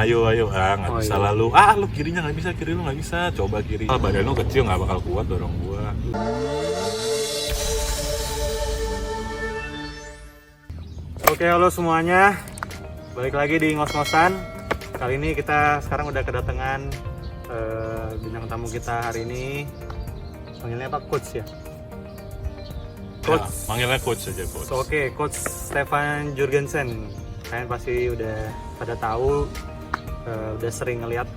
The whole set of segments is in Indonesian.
ayo nggak bisa iya. lalu lu kirinya nggak bisa, kiri lu nggak bisa, coba kiri. Badan lu kecil nggak bakal kuat dorong gua. Oke, halo semuanya, balik lagi di ngos-ngosan. Kali ini kita sekarang udah kedatangan bintang tamu kita hari ini. Panggilnya apa? Coach ya? Coach. Ya, manggilnya coach aja, coach. Oke, Coach Stefan Jurgensen. Kalian pasti udah pada tahu, udah sering ngeliat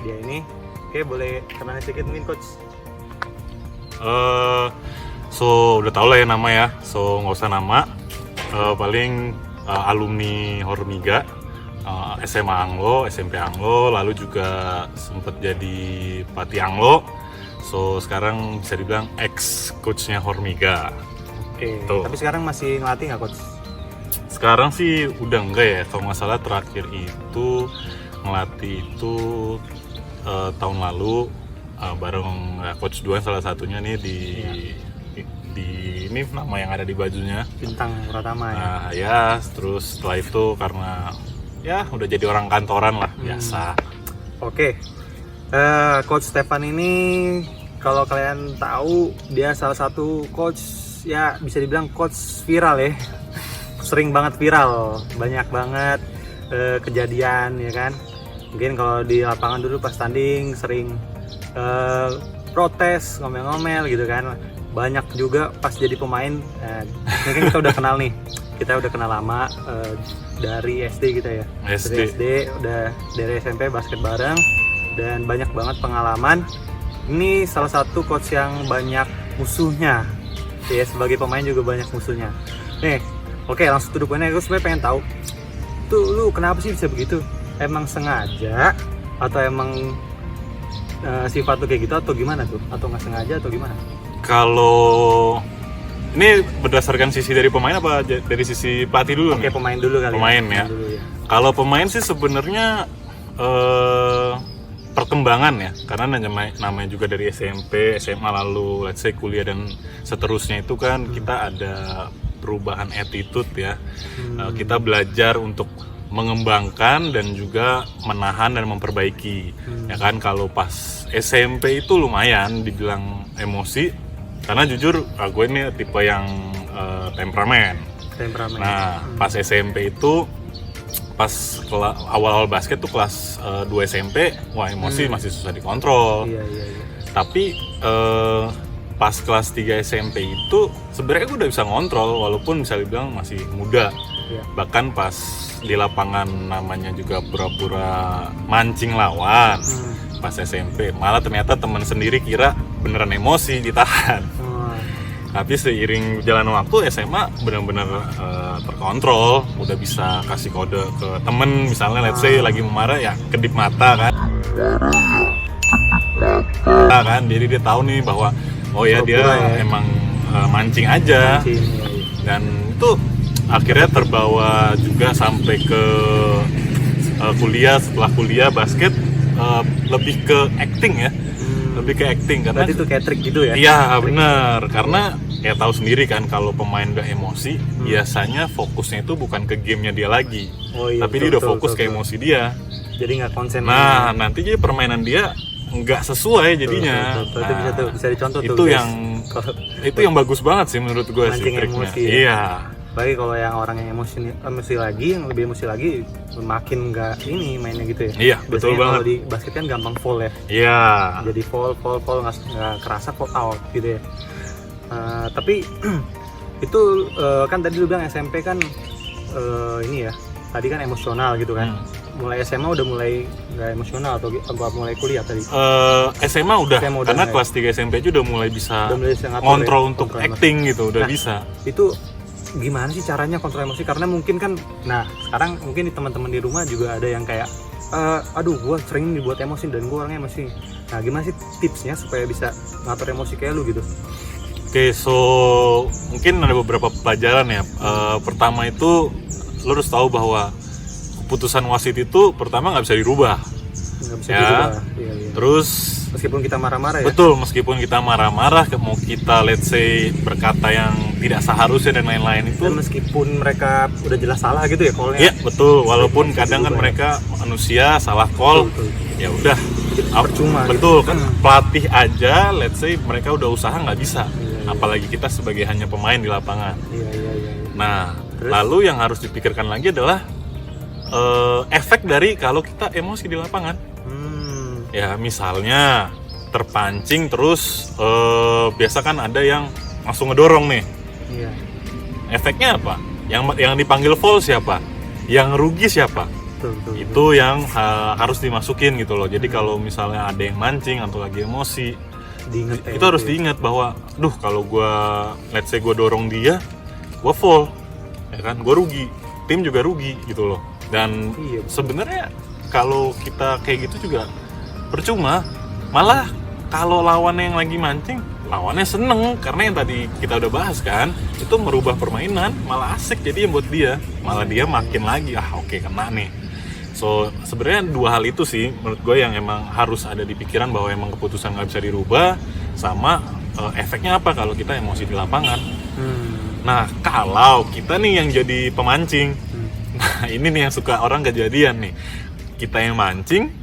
dia ini. Oke, boleh kenalin sedikit mungkin, Coach? So udah tau lah ya nama ya. So nggak usah nama. Paling alumni Hormiga, SMA Anglo, SMP Anglo, lalu juga sempet jadi pelatih Anglo. So sekarang bisa dibilang ex coachnya Hormiga. Oke. Tuh. Tapi sekarang masih ngelatih nggak, Coach? Sekarang sih udah enggak ya, kalau nggak salah terakhir itu ngelatih itu tahun lalu bareng Coach Duan salah satunya nih di ini nama yang ada di bajunya Bintang Pratama ya. Nah ya, terus setelah itu karena ya udah jadi orang kantoran lah biasa. Oke. Coach Stefan ini kalau kalian tahu dia salah satu coach ya bisa dibilang coach viral ya. Sering banget viral, banyak banget kejadian ya kan. Mungkin kalau di lapangan dulu pas tanding sering protes, ngomel-ngomel gitu kan. Banyak juga pas jadi pemain, mungkin kita udah kenal nih. Kita udah kenal lama dari SD kita ya. Dari SD, udah dari SMP basket bareng dan banyak banget pengalaman. Ini salah satu coach yang banyak musuhnya. Ya, sebagai pemain juga banyak musuhnya. Nih, oke, langsung to the point. Gue sebenarnya pengen tahu, tuh lu kenapa sih bisa begitu? Emang sengaja atau emang sifat lu kayak gitu atau gimana tuh? Atau nggak sengaja atau gimana? Kalau ini berdasarkan sisi dari pemain apa dari sisi pelatih dulu? Oke, pemain dulu kali. Pemain ya. Dulu, ya. Kalau pemain sih sebenarnya perkembangan ya, karena namanya juga dari SMP, SMA lalu let's say kuliah dan seterusnya itu kan kita ada perubahan attitude ya. Kita belajar untuk mengembangkan dan juga menahan dan memperbaiki. Ya kan, kalau pas SMP itu lumayan dibilang emosi, karena jujur gue ini tipe yang temperamen. Nah, pas SMP itu pas awal-awal basket tuh kelas 2 SMP, wah emosi masih susah dikontrol. Iya. Tapi pas kelas 3 SMP itu sebenarnya gue udah bisa ngontrol walaupun bisa dibilang masih muda. Iya. Bahkan pas di lapangan namanya juga pura-pura mancing lawan. Pas SMP malah ternyata teman sendiri kira beneran emosi ditahan. Tapi seiring jalan waktu SMA benar-benar terkontrol, udah bisa kasih kode ke temen, misalnya let's say lagi marah ya kedip mata kan, jadi dia tahu nih bahwa oh ya dia emang mancing aja. Dan itu akhirnya terbawa juga sampai ke kuliah. Setelah kuliah basket lebih ke acting ya. Lebih ke acting karena berarti itu kayak trik gitu ya? Iya benar, karena ya tahu sendiri kan kalau pemain udah emosi biasanya fokusnya itu bukan ke gamenya dia lagi, tapi dia udah fokus ke emosi dia. Jadi nggak konsen. Nah nanti jadi permainan dia nggak sesuai jadinya. Itu bisa dicontoh itu tuh. Itu yang bagus banget sih menurut gue sih triknya. Emosi, ya? Iya. Bagi kalau yang orang yang emosi lagi, yang lebih emosi lagi, makin nggak ini mainnya gitu ya. Iya, betul banget. Kalau di basket kan gampang fall ya. Iya. Jadi fall nggak kerasa fall out gitu ya. Tapi itu kan tadi lu bilang SMP kan ini ya. Tadi kan emosional gitu kan. Mulai SMA udah mulai nggak emosional atau mulai kuliah tadi? SMA udah karena kelas 3 SMP aja udah mulai bisa ngontrol untuk acting gitu, udah bisa. Itu gimana sih caranya kontrol emosi? Karena mungkin kan, nah sekarang mungkin di teman-teman di rumah juga ada yang kayak aduh gue sering dibuat emosi dan gue orangnya emosi. Nah gimana sih tipsnya supaya bisa ngatur emosi kayak lu gitu? Oke, so mungkin ada beberapa pelajaran ya. Pertama itu lo harus tahu bahwa keputusan wasit itu pertama nggak bisa dirubah. Nggak bisa dirubah. Iya. Terus meskipun kita marah-marah ya? Betul, meskipun kita marah-marah, mau kita let's say berkata yang tidak seharusnya dan lain-lain itu. Dan meskipun mereka udah jelas salah gitu ya call-nya. Iya betul, walaupun kadang kan mereka manusia salah call, ya udah percuma. Betul gitu. kan, pelatih aja, let's say mereka udah usaha nggak bisa, apalagi kita sebagai hanya pemain di lapangan. Iya. Nah, Terus? lalu yang harus dipikirkan lagi adalah efek dari kalau kita emosi di lapangan. Ya misalnya terpancing terus biasa kan ada yang langsung ngedorong nih. Iya. Efeknya apa? Yang dipanggil foul siapa? Yang rugi siapa? Betul. Itu yang harus dimasukin gitu loh. Jadi kalau misalnya ada yang mancing atau lagi emosi, Diinget itu harus diingat bahwa, duh kalau let's say gue dorong dia, gue foul, ya kan? Gue rugi, tim juga rugi gitu loh. Dan sebenarnya kalau kita kayak gitu juga percuma. Malah kalau lawannya yang lagi mancing, lawannya seneng karena yang tadi kita udah bahas kan, itu merubah permainan, malah asik jadi buat dia, malah dia makin lagi oke, kena nih. So sebenarnya dua hal itu sih menurut gue yang emang harus ada di pikiran, bahwa emang keputusan nggak bisa dirubah, sama efeknya apa kalau kita emosi di lapangan. Nah kalau kita nih yang jadi pemancing, nah ini nih yang suka orang kejadian nih, kita yang mancing,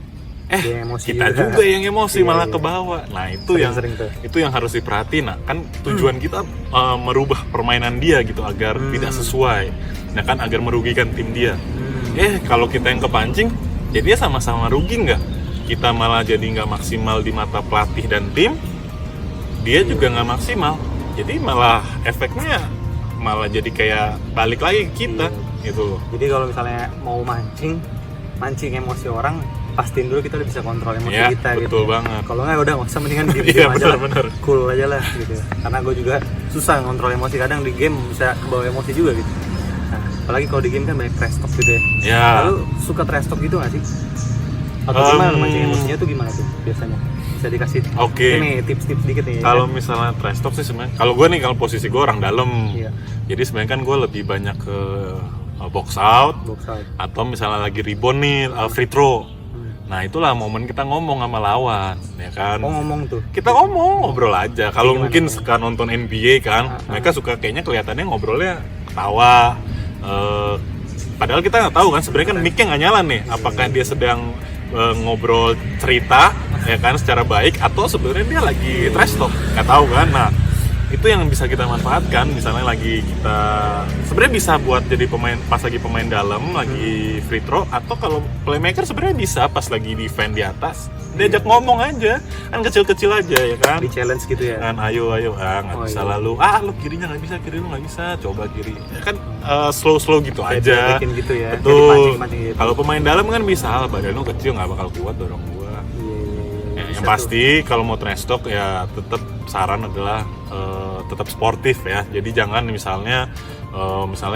kita juga yang emosi malah ke bawah. Nah itu yang harus diperhatiin. Nah kan tujuan kita merubah permainan dia gitu agar tidak sesuai, nah kan agar merugikan tim dia. Kalau kita yang kepancing, jadi dia sama-sama rugi nggak? Kita malah jadi nggak maksimal di mata pelatih dan tim, dia juga nggak maksimal. Jadi malah efeknya malah jadi kayak balik lagi ke kita gitu loh. Jadi kalau misalnya mau mancing emosi orang, pastiin dulu kita udah bisa kontrol emosi kita betul gitu. Banget. Kalau nggak udah nggak usah, mendingan diem aja lah, bener. Cool aja lah gitu. Karena gue juga susah ngontrol emosi, kadang di game bisa kebawa emosi juga gitu. Nah, apalagi kalau di game kan banyak trash talk gitu ya. Lalu suka trash talk gitu nggak sih? Atau gimana mancing emosinya tuh gimana tuh biasanya? Bisa dikasih ini tips-tips dikit nih. Kalau misalnya trash talk sih sebenarnya, kalau gue nih, kalau posisi gue orang dalam, jadi sebenarnya kan gue lebih banyak ke box out, atau misalnya lagi rebound nih, free throw. Nah itulah momen kita ngomong sama lawan, ya kan? Ngomong tuh? Kita ngobrol aja. Kalau mungkin suka nonton NBA kan, mereka suka kayaknya kelihatannya ngobrolnya ketawa. Padahal kita nggak tahu kan, sebenarnya kan mic-nya nggak nyala nih. Apakah dia sedang ngobrol cerita, ya kan, secara baik, atau sebenarnya dia lagi trash talk? Nggak tahu kan. Nah itu yang bisa kita manfaatkan. Misalnya lagi kita sebenarnya bisa buat jadi pemain pas lagi pemain dalam lagi free throw, atau kalau playmaker sebenarnya bisa pas lagi defend di atas, diajak ngomong aja kan, kecil-kecil aja ya kan, di challenge gitu ya kan, ayo nggak bisa lalu lu kirinya nggak bisa, kiri lu nggak bisa, coba kiri ya kan, slow gitu aja gitu ya. Betul. Gitu. Kalau pemain dalam kan bisa, badan lu kecil nggak bakal kuat dorong gua. Yang pasti kalau mau trash talk ya tetap saran adalah tetap sportif ya. Jadi jangan misalnya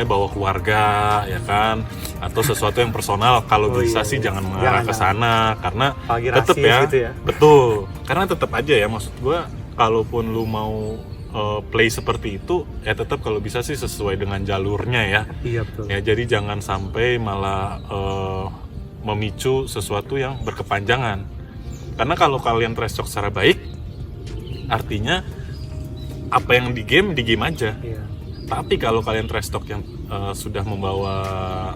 bawa keluarga ya kan, atau sesuatu yang personal. Kalau bisa sih jangan mengarah ke sana, karena tetap gitu ya. Betul. Karena tetap aja ya, maksud gua kalaupun lu mau play seperti itu ya tetap kalau bisa sih sesuai dengan jalurnya ya. Iya betul. Ya jadi jangan sampai malah memicu sesuatu yang berkepanjangan. Karena kalau kalian trash talk secara baik, artinya apa yang di game aja. Iya. Tapi kalau kalian trash talk yang sudah membawa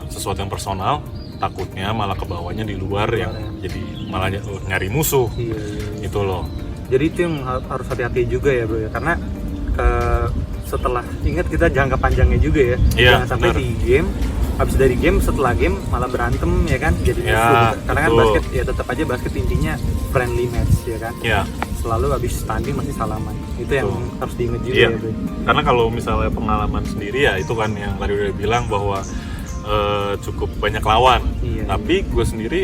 sesuatu yang personal, takutnya malah kebawanya di luar yang jadi malah nyari musuh. Iya. Itu loh. Jadi itu yang harus hati-hati juga ya bro ya, karena setelah ingat kita jangka panjangnya juga ya. Jangan sampai di game, habis dari game, setelah game malah berantem ya kan, jadi musuh gitu. Karena kan basket ya tetap aja basket intinya friendly match ya kan. Selalu habis tanding masih salaman. Itu yang harus diingat juga ya bro. Karena kalau misalnya pengalaman sendiri ya itu kan yang tadi udah bilang bahwa cukup banyak lawan. Tapi gue sendiri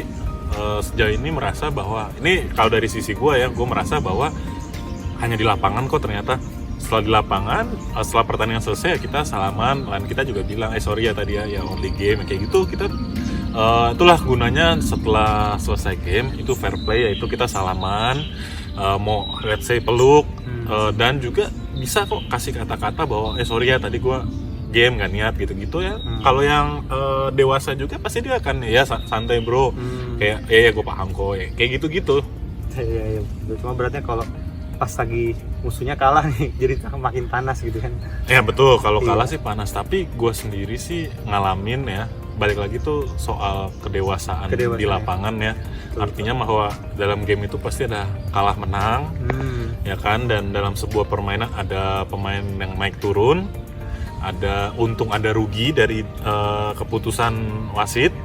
sejauh ini merasa bahwa, ini kalau dari sisi gue ya, gue merasa bahwa hanya di lapangan kok ternyata. Setelah di lapangan, setelah pertandingan selesai kita salaman, dan kita juga bilang sorry ya tadi ya only game kayak gitu. Kita itulah gunanya setelah selesai game itu fair play, yaitu kita salaman, mau let's say peluk, dan juga bisa kok kasih kata-kata bahwa sorry ya tadi gue game nggak niat gitu-gitu ya. Kalau yang dewasa juga pasti dia akan ya santai bro, kayak ya gue paham kok ya. Kayak gitu-gitu. Iya. Cuma beratnya kalau pas lagi musuhnya kalah nih jadi makin panas gitu kan. Ya betul, kalau kalah Iya. sih panas, tapi gue sendiri sih ngalamin ya, balik lagi tuh soal kedewasaan di Kedewasaan, lapangan ya. Betul. Artinya bahwa dalam game itu pasti ada kalah menang, ya kan, dan dalam sebuah permainan ada pemain yang naik turun, ada untung ada rugi dari keputusan wasit,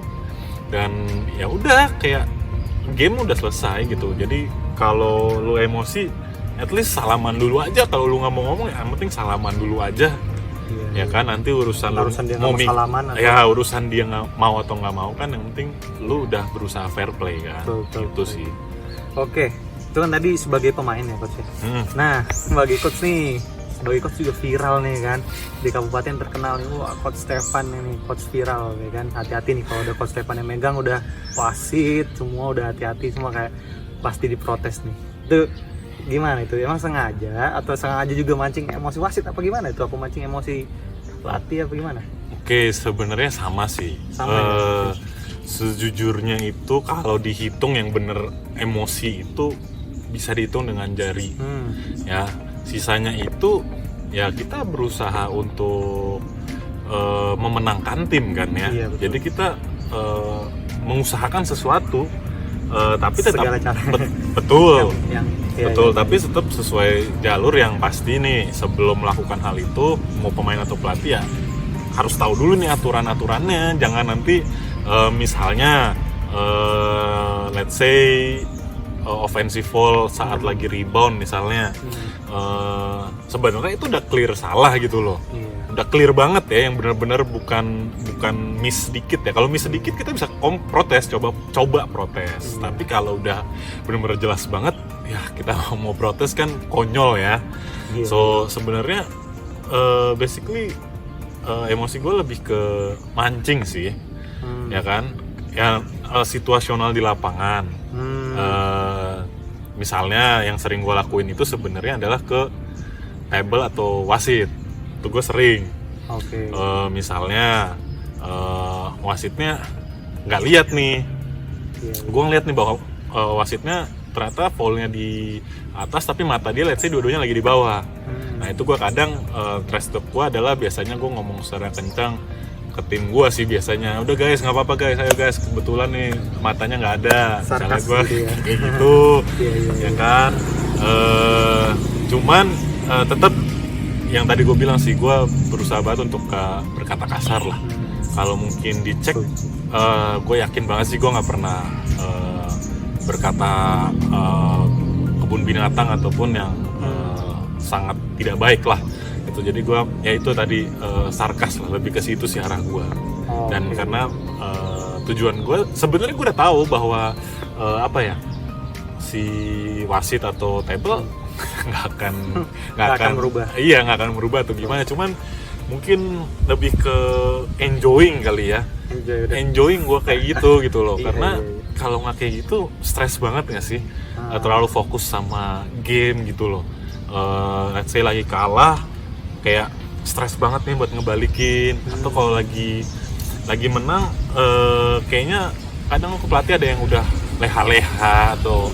dan ya udah kayak game udah selesai gitu. Jadi kalau lu emosi, at least salaman dulu aja. Kalau lu nggak mau ngomong, ya yang penting salaman dulu aja. Iya. Ya kan, nanti urusan lu Dia nggak mau salaman atau- ya urusan dia nggak mau atau nggak mau kan, yang penting lu udah berusaha fair play kan. Betul. Itu sih. Oke, itu kan tadi sebagai pemain ya coach ya. Nah, sebagai coach nih, sebagai coach juga viral nih kan di kabupaten terkenal nih, wah coach Stefan ini coach viral ya kan. Hati-hati nih kalau ada coach Stefan yang megang, udah wasit semua udah hati-hati semua, kayak pasti diprotes nih. Itu gimana itu? Emang sengaja atau sengaja juga mancing emosi wasit apa gimana itu? Apa mancing emosi pelatih apa gimana? Oke, sebenarnya sama sih. Sama ya? Sejujurnya itu kalau dihitung yang bener emosi itu bisa dihitung dengan jari. Ya, sisanya itu ya kita berusaha untuk memenangkan tim kan ya. Iya, betul. Jadi kita mengusahakan sesuatu, tapi tetap Segala cara. betul. Iya, Betul, iya. tapi tetap sesuai jalur yang pasti nih. Sebelum melakukan hal itu, mau pemain atau pelatih ya harus tahu dulu nih aturan-aturannya. Jangan nanti misalnya let's say offensive foul saat lagi rebound misalnya, sebenarnya itu udah clear salah gitu loh. Iya. Udah clear banget ya, yang benar-benar bukan miss sedikit ya. Kalau miss sedikit kita bisa protes, coba protes. Tapi kalau udah benar-benar jelas banget, ya kita mau protes kan konyol ya. Iya. So sebenarnya basically emosi gue lebih ke mancing sih, ya kan? Ya situasional di lapangan. Misalnya yang sering gue lakuin itu sebenarnya adalah ke table atau wasit. Itu gue sering. Oke. Misalnya wasitnya nggak lihat nih, Iya. gue ngeliat nih bahwa wasitnya ternyata foulnya di atas tapi mata dia let's say dua-duanya lagi di bawah. Nah itu gue kadang trash talk gue adalah biasanya gue ngomong secara kencang ke tim gue sih biasanya, udah guys nggak apa-apa guys, ayo guys kebetulan nih matanya nggak ada, misalnya Sarkas gue gitu ya. kayak gitu. Iya. Ya kan, cuman tetap yang tadi gue bilang sih, gue berusaha banget untuk berkata kasar lah. Kalau mungkin dicek, gue yakin banget sih gue nggak pernah berkata kebun binatang ataupun yang sangat tidak baik lah gitu. Jadi gue ya itu tadi sarkas lah, lebih ke situ sih arah gue. Dan karena tujuan gue sebenarnya gue udah tahu bahwa apa ya, si wasit atau table nggak akan merubah. Iya, nggak akan merubah atau gimana. Cuman mungkin lebih ke enjoying kali ya. Enjoying gue kayak gitu loh. Iya, Karena iya. kalau nggak kayak gitu stres banget nggak sih? Terlalu fokus sama game gitu loh. Let's say lagi kalah, kayak stres banget nih buat ngebalikin. Atau kalau lagi menang, kayaknya kadang ke pelatih ada yang udah leha-leha atau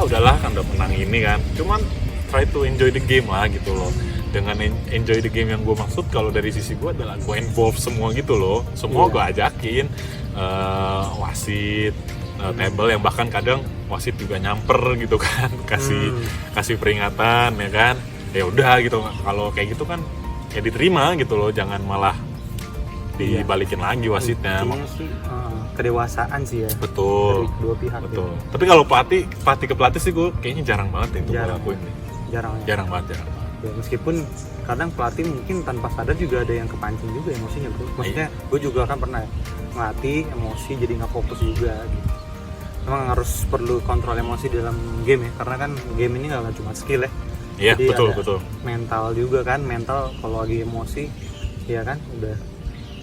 udahlah kan udah menang ini kan. Cuman try to enjoy the game lah gitu loh. Dengan enjoy the game yang gue maksud kalau dari sisi gue adalah gue involve semua gitu loh. Semua gue ajakin, wasit, table, yang bahkan kadang wasit juga nyamper gitu kan, kasih peringatan ya kan. Ya udah gitu, kalau kayak gitu kan ya diterima gitu loh, jangan malah dibalikin lagi wasitnya. Intinya sih kedewasaan sih ya. Betul. Dari kedua pihak. Betul. Tapi kalau pelatih ke pelatih sih gue kayaknya jarang banget itu gue Jarang. lakuin nih. Jarang ya. Jarang banget. Ya, meskipun kadang pelatih mungkin tanpa sadar juga ada yang kepancing juga emosinya bro. Maksudnya gue juga kan pernah ngelatih emosi jadi nggak fokus juga gitu. Memang harus perlu kontrol emosi dalam game ya, karena kan game ini nggak cuma skill ya. Iya, Jadi ada betul. mental juga kan, mental kalau lagi emosi ya kan udah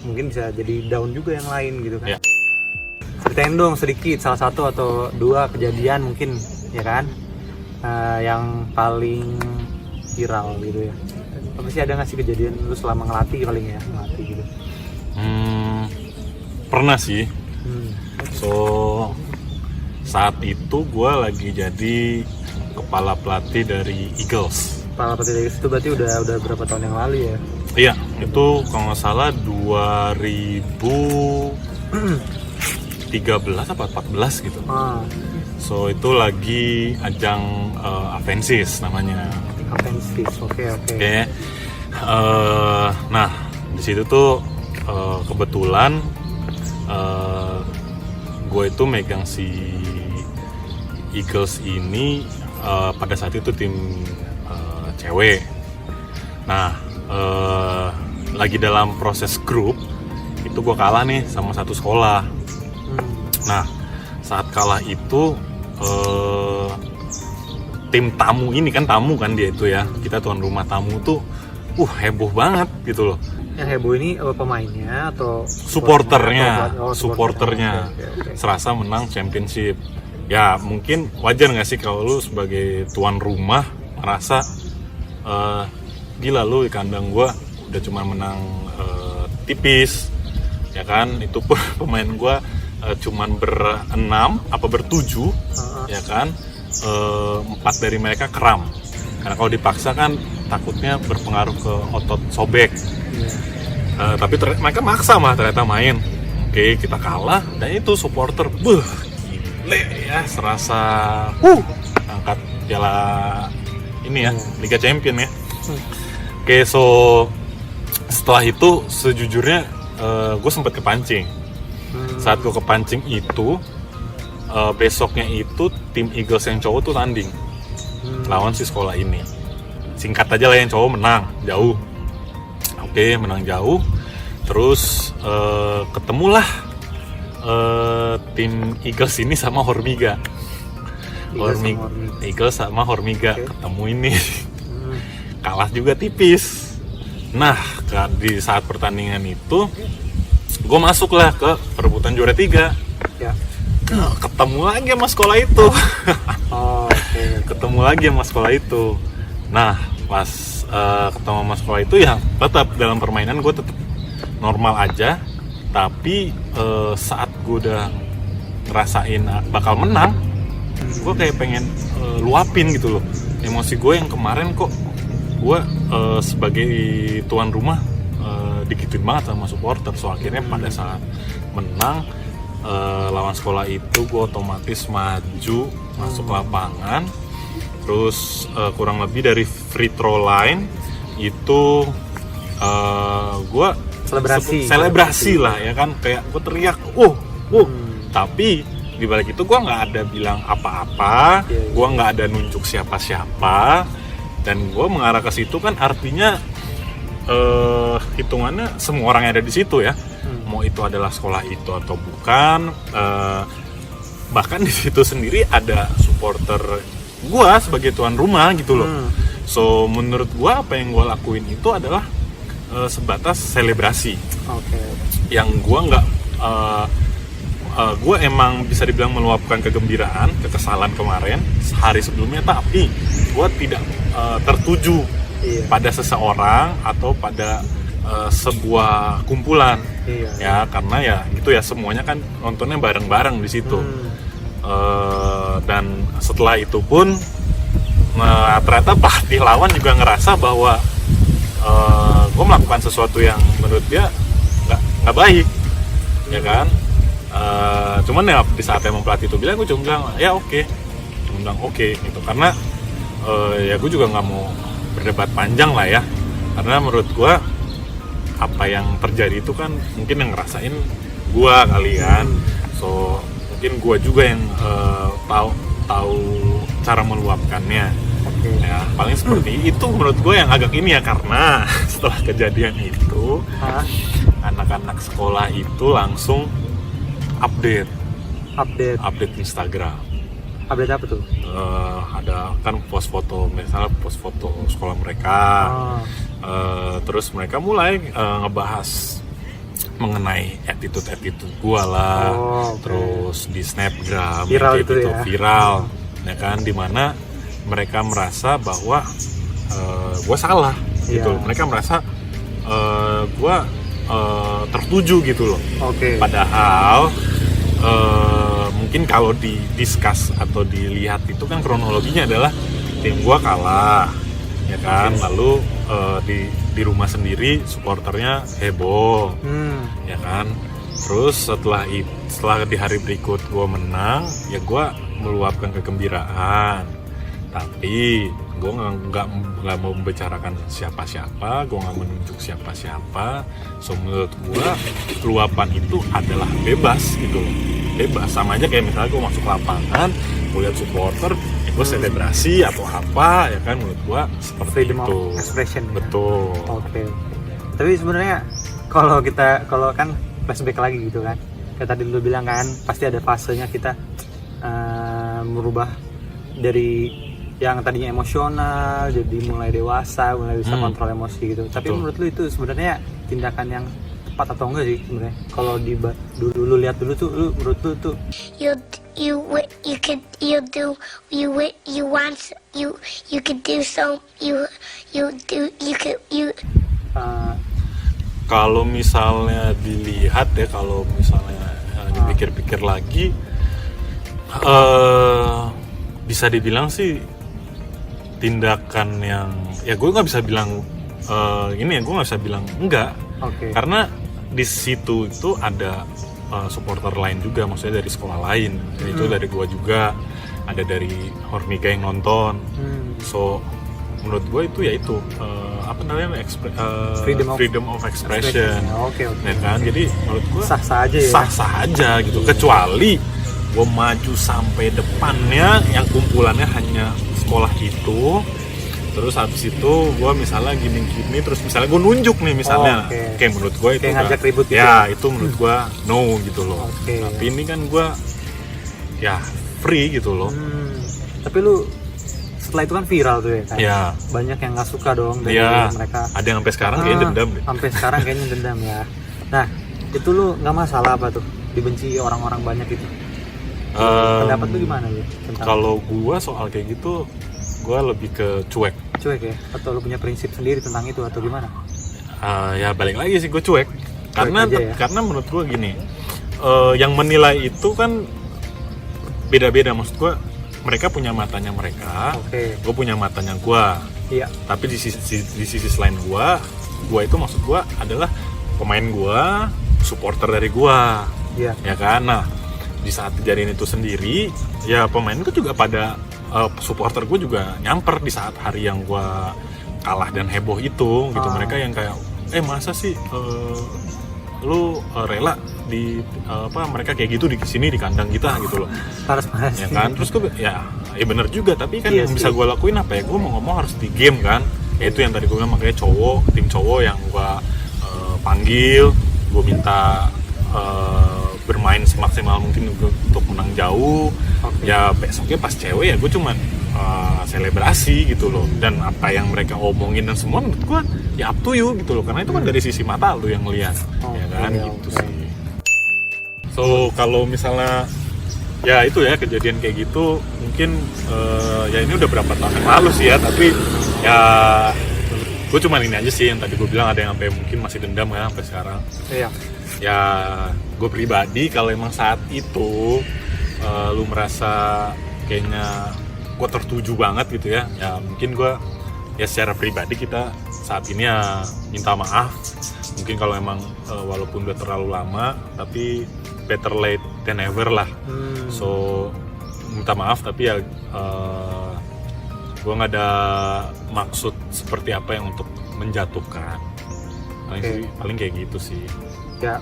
mungkin bisa jadi down juga yang lain gitu kan. Ya. Ceritain dong sedikit salah satu atau dua kejadian mungkin ya kan yang paling viral gitu ya. Apa sih, ada nggak sih kejadian lu selama ngelatih paling ya, ngelatih gitu? Pernah sih. So saat itu gue lagi jadi kepala pelatih dari Eagles. Kepala pelatih dari itu berarti udah berapa tahun yang lalu ya? Iya, itu kalau nggak salah 2013 apa 14 gitu. So itu lagi ajang Avensis namanya. Avensis, oke. Nah di situ tuh kebetulan gue itu megang si Eagles ini pada saat itu tim cewek. Nah lagi dalam proses grup itu gue kalah nih sama satu sekolah. Nah saat kalah itu tim tamu ini kan dia itu ya, kita tuan rumah tamu tuh heboh banget gitu loh. Yang heboh ini pemainnya atau supporternya? Okay. Serasa menang championship. Ya mungkin wajar nggak sih kalau lu sebagai tuan rumah merasa gila lu di kandang gua udah cuma menang tipis, ya kan? Itu pun pemain gua cuman berenam apa bertujuh, ya kan? 4 dari mereka kram. Karena kalau dipaksa kan takutnya berpengaruh ke otot sobek. Tapi mereka maksa ternyata main. Oke, kita kalah dan itu supporter gile ya, serasa angkat piala ini ya, Liga Champion ya. Oke, so setelah itu sejujurnya gue sempat kepancing. Saat gue kepancing itu besoknya itu tim Eagles yang cowok tuh tanding lawan si sekolah ini. Singkat aja lah, yang cowok menang jauh. Oke, menang jauh. Terus ketemulah tim Eagles ini sama Hormiga. Eagles sama Hormiga ketemu ini. Kalah juga tipis. Nah, di saat pertandingan itu gue masuklah ke perebutan juara 3. Ya. Ketemu lagi sama sekolah itu. Ketemu lagi sama sekolah itu. Nah, pas ketemu sama sekolah itu ya tetap dalam permainan gue tetap normal aja. Tapi saat gue udah ngerasain bakal menang, gue kayak pengen luapin gitu loh emosi gue yang kemarin. Kok gue sebagai tuan rumah digituin banget sama supporter. So akhirnya pada saat menang lawan sekolah itu, gue otomatis maju masuk lapangan. Terus kurang lebih dari free throw line itu gue selebrasi lah ya kan, kayak gue teriak tapi di balik itu gue nggak ada bilang apa-apa, gue nggak ada nunjuk siapa-siapa, dan gue mengarah ke situ kan artinya hitungannya semua orang yang ada di situ ya, mau itu adalah sekolah itu atau bukan, bahkan di situ sendiri ada supporter gue sebagai tuan rumah gitu loh. So menurut gue apa yang gue lakuin itu adalah sebatas selebrasi. Yang gue nggak gue emang bisa dibilang meluapkan kegembiraan, kekesalan kemarin sehari sebelumnya, tapi gue tidak tertuju pada seseorang atau pada sebuah kumpulan. Ya karena ya gitu ya, semuanya kan nontonnya bareng-bareng di situ. Dan setelah itu pun ternyata pelatih lawan juga ngerasa bahwa gue melakukan sesuatu yang menurut dia nggak baik, ya kan. Cuman ya di saat emang pelatih itu bilang, gue cuma bilang ya oke gitu, karena ya gue juga nggak mau berdebat panjang lah ya, karena menurut gue apa yang terjadi itu kan mungkin yang ngerasain gue kalian. So mungkin gue juga yang tahu cara meluapkannya. Ya paling seperti itu menurut gue yang agak ini ya, karena setelah kejadian itu anak-anak sekolah itu langsung update Instagram. Update apa tuh? Ada kan post foto, misalnya post foto sekolah mereka. Terus mereka mulai ngebahas mengenai attitude gue lah. Terus di Snapgram viral gitu ya? Viral ya kan, dimana mereka merasa bahwa gue salah gitu. Mereka merasa gue tertuju gitu loh. Padahal mungkin kalau di-discuss atau dilihat itu kan kronologinya adalah tim gua kalah, ya kan. Lalu di rumah sendiri supporternya heboh, ya kan. Terus setelah di hari berikut gue menang, ya gue meluapkan kegembiraan. Tapi gue nggak mau membicarakan siapa-siapa, gue nggak menunjuk siapa-siapa. So menurut gue luapan itu adalah bebas gitu loh, bebas. Sama aja kayak misalnya gue masuk lapangan, gue lihat supporter, ya gue selebrasi atau apa, ya kan. Menurut gue seperti freedom itu. of expression. Betul. Oke. Tapi sebenarnya kalau kan flashback lagi gitu kan, kayak tadi lu bilang kan, pasti ada fasenya kita merubah dari yang tadinya emosional jadi mulai dewasa, mulai bisa kontrol emosi gitu. Tapi menurut lu itu sebenarnya tindakan yang tepat atau enggak sih sebenarnya? Kalau dulu lihat dulu tuh, menurut lu tuh kalau misalnya dilihat ya, kalau misalnya dipikir-pikir lagi, bisa dibilang sih tindakan yang, ya gue nggak bisa bilang ini ya, gue nggak bisa bilang enggak. Karena di situ itu ada supporter lain juga, maksudnya dari sekolah lain, itu dari gue juga, ada dari Hormiga yang nonton. So menurut gue itu ya itu apa namanya, freedom of expression. Ya kan, jadi menurut gue sah-sah aja ya, sah-sah aja gitu. Kecuali gue maju sampai depannya yang kumpulannya hanya sekolah itu, terus habis itu gue misalnya gini-gini, terus misalnya gue nunjuk nih misalnya, kayak menurut gue itu kayak ngajak ribut gitu ya, itu menurut gue no gitu loh. Tapi ini kan gue ya free gitu loh. Tapi lu setelah itu kan viral tuh ya kan, banyak yang nggak suka dong dari mereka. Ada yang sampai sekarang kayaknya dendam deh. Sampai sekarang kayaknya dendam ya. Nah itu lu nggak masalah apa tuh dibenci orang-orang banyak itu? Pendapat lu gimana ya? Kalau gua soal kayak gitu, gua lebih ke cuek ya? Atau lu punya prinsip sendiri tentang itu atau gimana? Ya balik lagi sih, gue cuek. Karena menurut gua gini, yang menilai itu kan beda-beda. Maksud gua, mereka punya matanya mereka, gue punya matanya gua. Tapi di sisi selain gua itu maksud gua adalah pemain gua, supporter dari gua, ya kan. Nah di saat kejadian itu sendiri, ya pemain gue juga pada supporter gue juga nyamper di saat hari yang gue kalah dan heboh itu gitu. Mereka yang kayak masa sih lu rela di mereka kayak gitu di sini di kandang kita gitu loh. Ya kan, terus gue ya bener juga, tapi kan yang bisa gue lakuin apa ya, gue mau ngomong harus di game kan. Ya itu yang tadi gue bilang, makanya tim cowok yang gue panggil, gue minta bermain semaksimal mungkin untuk menang jauh. Ya besoknya pas cewek ya gue cuman selebrasi gitu loh. Dan apa yang mereka omongin dan semua menurut gue ya up to you gitu loh, karena itu kan dari sisi mata lu yang ngeliat, ya kan gitu sih. So kalau misalnya ya itu ya kejadian kayak gitu, mungkin ya ini udah berapa tahun yang lalu sih ya, tapi ya gue cuman ini aja sih yang tadi gue bilang, ada yang sampai mungkin masih dendam ya sampai sekarang. Ya gue pribadi kalau emang saat itu lu merasa kayaknya gue tertuju banget gitu ya mungkin gue ya secara pribadi kita saat ini ya minta maaf. Mungkin kalau emang walaupun udah terlalu lama, tapi better late than never lah. So minta maaf, tapi ya gue nggak ada maksud seperti apa yang untuk menjatuhkan. Paling kayak gitu sih. Ya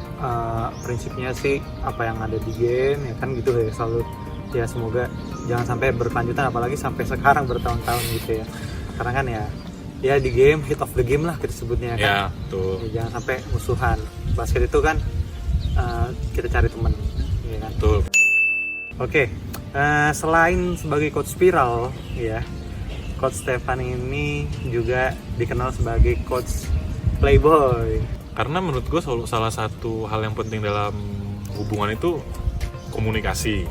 prinsipnya sih apa yang ada di game ya kan gitu ya, selalu ya semoga jangan sampai berkelanjutan, apalagi sampai sekarang bertahun-tahun gitu ya. Karena kan ya di game, hit of the game lah kita sebutnya kan. Ya, betul. Ya, jangan sampai musuhan. Basket itu kan kita cari teman, ya kan. Betul. Oke, selain sebagai coach Spiral ya, Coach Stefan ini juga dikenal sebagai coach Playboy. Karena menurut gue salah satu hal yang penting dalam hubungan itu komunikasi.